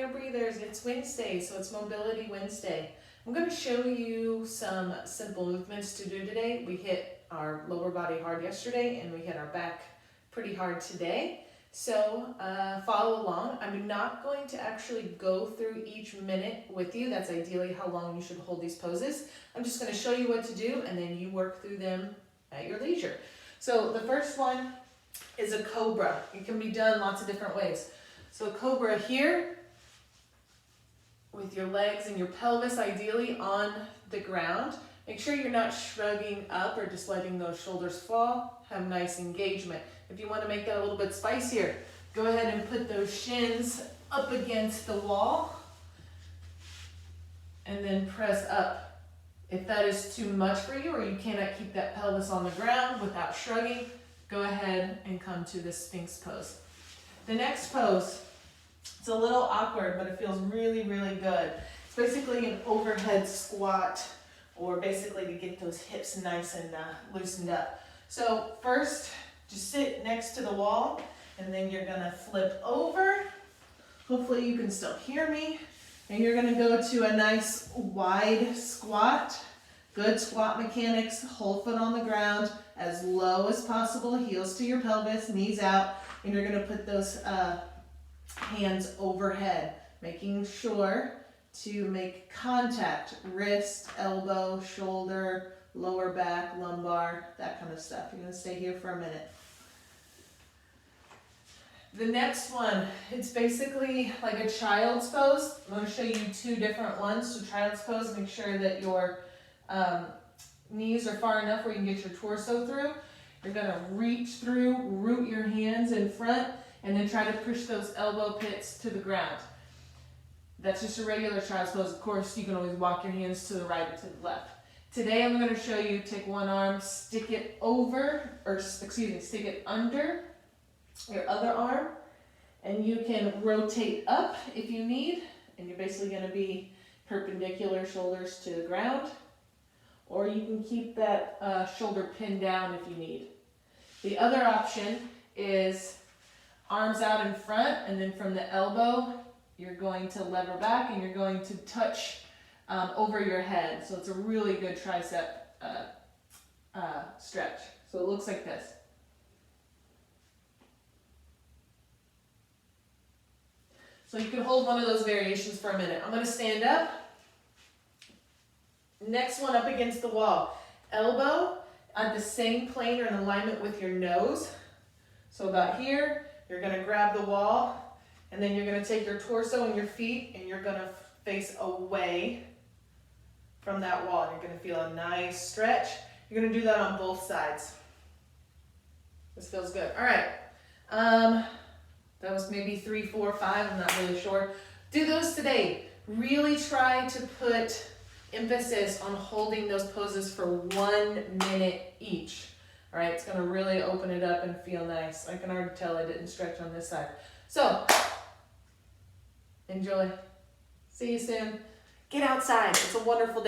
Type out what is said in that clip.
your breathers. It's Wednesday, so it's Mobility Wednesday. I'm going to show you some simple movements to do today. We hit our lower body hard yesterday and we hit our back pretty hard today. So follow along. I'm not going to actually go through each minute with you. That's ideally how long you should hold these poses. I'm just going to show you what to do and then you work through them at your leisure. So the first one is a cobra. It can be done lots of different ways. So cobra here, with your legs and your pelvis ideally on the ground. Make sure you're not shrugging up or just letting those shoulders fall. Have nice engagement. If you want to make that a little bit spicier, go ahead and put those shins up against the wall and then press up. If that is too much for you or you cannot keep that pelvis on the ground without shrugging, go ahead and come to the Sphinx pose. The next pose, it's a little awkward, but it feels really, really good. It's basically an overhead squat, or basically to get those hips nice and loosened up. So first, just sit next to the wall, and then you're gonna flip over. Hopefully you can still hear me. And you're gonna go to a nice wide squat. Good squat mechanics, whole foot on the ground, as low as possible, heels to your pelvis, knees out, and you're gonna put those hands overhead, making sure to make contact, wrist, elbow, shoulder, lower back, lumbar, that kind of stuff. You're gonna stay here for a minute. The next one, it's basically like a child's pose. I'm gonna show you two different ones. So child's pose, make sure that your knees are far enough where you can get your torso through. You're gonna reach through, root your hands in front, and then try to push those elbow pits to the ground. That's just a regular child's pose. Of course, you can always walk your hands to the right or to the left. Today, I'm going to show you take one arm, stick it over, or excuse me, stick it under your other arm, and you can rotate up if you need, and you're basically going to be perpendicular, shoulders to the ground, or you can keep that shoulder pinned down if you need. The other option is arms out in front, and then from the elbow, you're going to lever back and you're going to touch over your head. So it's a really good tricep stretch. So it looks like this. So you can hold one of those variations for a minute. I'm going to stand up. Next one up against the wall. Elbow at the same plane or in alignment with your nose. So about here. You're going to grab the wall, and then you're going to take your torso and your feet, and you're going to face away from that wall. And you're going to feel a nice stretch. You're going to do that on both sides. This feels good. All right. That was maybe 3, 4, 5. I'm not really sure. Do those today. Really try to put emphasis on holding those poses for 1 minute each. All right, it's going to really open it up and feel nice. I can already tell I didn't stretch on this side. So, enjoy. See you soon. Get outside. It's a wonderful day.